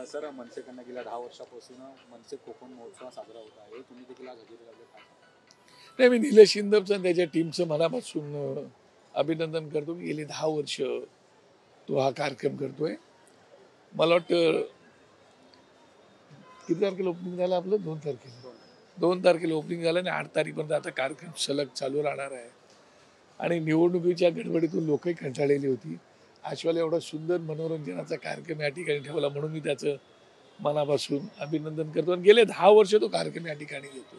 Sir मनसेकडनं गेल्या 10 वर्षापासून मनसे कोकण महोत्सव साजरा होत आहे, तुम्ही देखील आज हजेरी लावली काय? नाही, मी निलेश शिंदरचं आणि त्याच्या टीमचं मनापासून अभिनंदन करतो की गेली 10 वर्ष तो हा कार्यक्रम करतोय. मला वाटतं किती तारखेला ओपनिंग झालं आपलं? 2 तारखेला ओपनिंग झालं आणि 8 तारखेपर्यंत आता कार्यक्रम सलग चालू राहणार आहे. आणि निवडणुकीच्या गडबडीतून लोकही कंटाळलेली होती. आजवाला एवढा सुंदर मनोरंजनाचा कार्यक्रम या ठिकाणी ठेवला म्हणून मी त्याचं मनापासून अभिनंदन करतो. आणि गेले 10 वर्ष तो कार्यक्रम या ठिकाणी घेतो.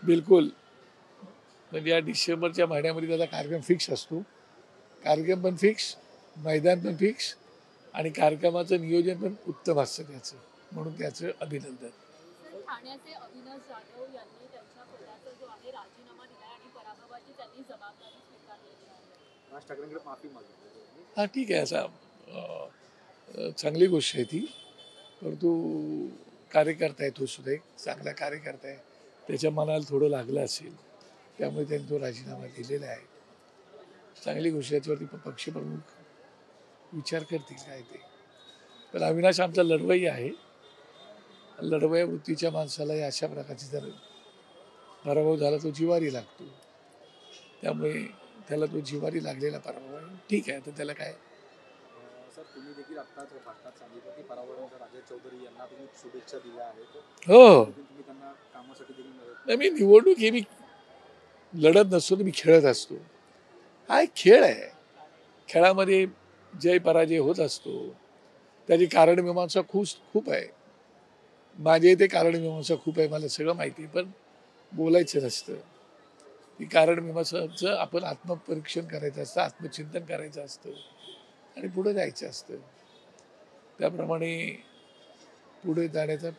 बिलकुल म्हणजे या डिसेंबरच्या महिन्यामध्ये त्याचा कार्यक्रम फिक्स असतो. कार्यक्रम पण फिक्स, मैदान पण फिक्स आणि कार्यक्रमाचं नियोजन पण उत्तम असतं त्याचं, म्हणून त्याचं अभिनंदन. ठाण्याचे अविनाश जाधव यांनी त्यांच्या पदाचा जो आहे राजीनामा दिला आणि पराभवाची त्यांनी जबाबदारी स्वीकारलेली आहे. राज ठाकरेंकडे माफी मागितली. हा ठीक आहे, असा चांगली गोष्ट आहे ती. परंतु कार्यकर्ता आहे तो सुद्धा एक चांगला कार्यकर्ता आहे. त्याच्या मनाला थोडं लागलं असेल त्यामुळे त्यांनी तो राजीनामा दिलेला आहे. चांगली गोष्ट याच्यावरती पक्षप्रमुख विचार करतील काय ते. पण अविनाश आमचा लढवई आहे. लढवया वृत्तीच्या माणसाला अशा प्रकारची जर पराभव झाला तो जिवारी लागतो. त्यामुळे त्याला तो जिवारी लागलेला पराभव आहे. ठीक आहे, तर त्याला काय. सर तुम्ही देखील आत्ताच भाषणात सांगितलं की पराभवानंतर राजा चौधरी यांना तुम्ही शुभेच्छा दिल्या आहेत. हो, तुम्ही त्यांना कामासाठी दिली मदत. नाही, मी निवडणूक हे मी लढत नसतो, मी खेळत असतो. हा एक खेळ आहे. खेळामध्ये जय पराजय होत असतो. त्याची कारणमीमांसा खूप आहे. माझ्या इथे कारणमीमांसा खूप आहे, मला सगळं माहिती आहे. पण बोलायचं नसतं. ती कारणमीमांसाचं आपण आत्मपरीक्षण करायचं असतं, आत्मचिंतन करायचं असतं आणि पुढे जायचं असतं. त्याप्रमाणे पुढे जाण्याचा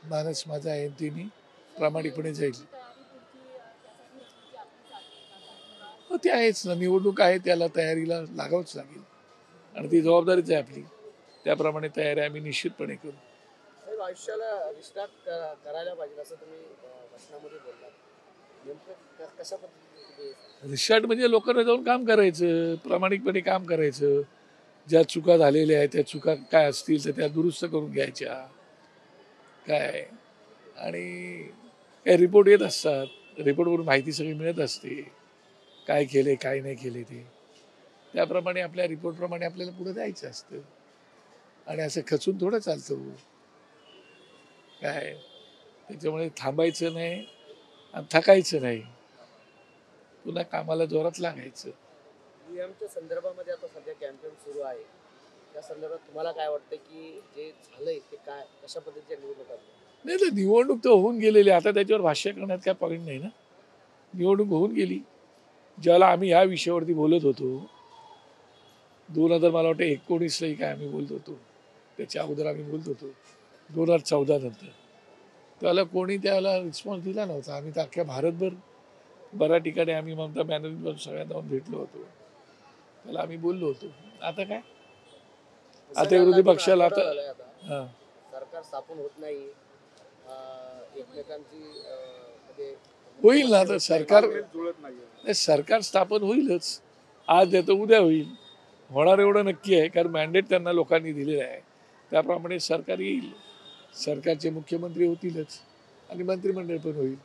मानस माझा आहे, ते मी प्रामाणिकपणे जाईल. हो, ते आहेच ना, निवडणूक आहे, त्याला तयारीला लागावंच लागेल आणि ती जबाबदारीच आहे आपली. त्याप्रमाणे तयारी आम्ही निश्चितपणे करू. आयुष्याला रिस्टार्ट करायला पाहिजे असं तुम्ही भाषणामध्ये बोललात. नेमकं कशा पद्धतीने रिस्टार्ट म्हणजे लोकांना जाऊन काम करायचं, प्रामाणिकपणे काम करायचं. ज्या चुका झालेल्या आहेत त्या चुका काय असतील तर त्या दुरुस्त करून घ्यायच्या काय. आणि काय रिपोर्ट येत असतात, रिपोर्टवरून माहिती सगळी मिळत असते, काय केले काय नाही केले ते. त्याप्रमाणे आपल्या रिपोर्टप्रमाणे आपल्याला पुढे जायचं असतं. आणि असं खचून थोडं चालतं काय. त्याच्यामुळे थांबायचं नाही आणि थकायचं नाही, पुन्हा कामाला जोरात लागायचं. ईव्हीएमच्या संदर्भामध्ये आता सध्या कॅम्पेन सुरू आहे. त्या संदर्भात तुम्हाला काय वाटतं की जे झालंय ते काय कशा पद्धतीच्या निवडणुका? नाही, तर निवडणूक तर होऊन गेलेली. आता त्याच्यावर भाष्य करण्यात काय पॉईंट नाही ना. निवडणूक होऊन गेली. ज्याला आम्ही ह्या विषयावरती बोलत होतो 2000 मला वाटतं 19लाही काय आम्ही बोलत होतो, त्याच्या अगोदर आम्ही बोलत होतो 2014 नंतर, त्याला कोणी त्याला रिस्पॉन्स दिला नव्हता. आम्ही तर अख्ख्या भारतभर बऱ्याच ठिकाणी आम्ही ममता बॅनर्जीवर सगळ्यांना भेटलो होतो, त्याला आम्ही बोललो होतो. आता काय, आता विरोधी पक्षाला आता हां सरकार स्थापन होत नाही, एकमेकांची होईल ना. तर सरकार जुळत नाही. सरकार स्थापन होईलच. आज येतं उद्या होईल, होणार एवढं नक्की आहे. कारण मॅन्डेट त्यांना लोकांनी दिलेलं आहे. त्याप्रमाणे सरकार येईल, सरकारचे मुख्यमंत्री होतीलच आणि मंत्रिमंडळ पण होईल.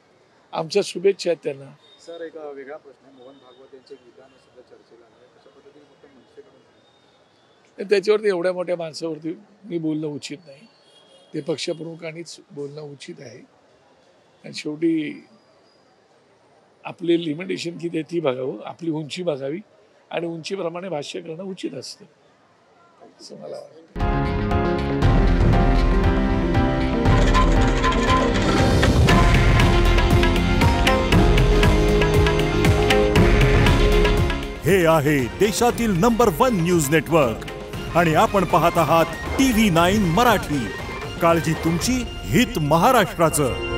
आमच्या शुभेच्छा आहेत त्यांना. सर एक वेगळा प्रश्न आहे, मोहन भागवत यांचे विधान सुद्धा चर्चेला आले. कशा पद्धतीने फक्त मनसेकडून त्याच्यावरती एवढ्या मोठ्या माणसावरती मी बोलणं उचित नाही. ते पक्षप्रमुखांनीच बोलणं उचित आहे. आणि शेवटी आपली लिमिटेशन किती आहे ती बघावं, आपली उंची बघावी आणि उंचीप्रमाणे भाष्य करणं उचित असतं असं मला वाटतं. हे आहे देशातील नंबर 1 न्यूज नेटवर्क आणि आपण पाहत आहात TV9 मराठी. काळजी तुमची, हित महाराष्ट्राचं.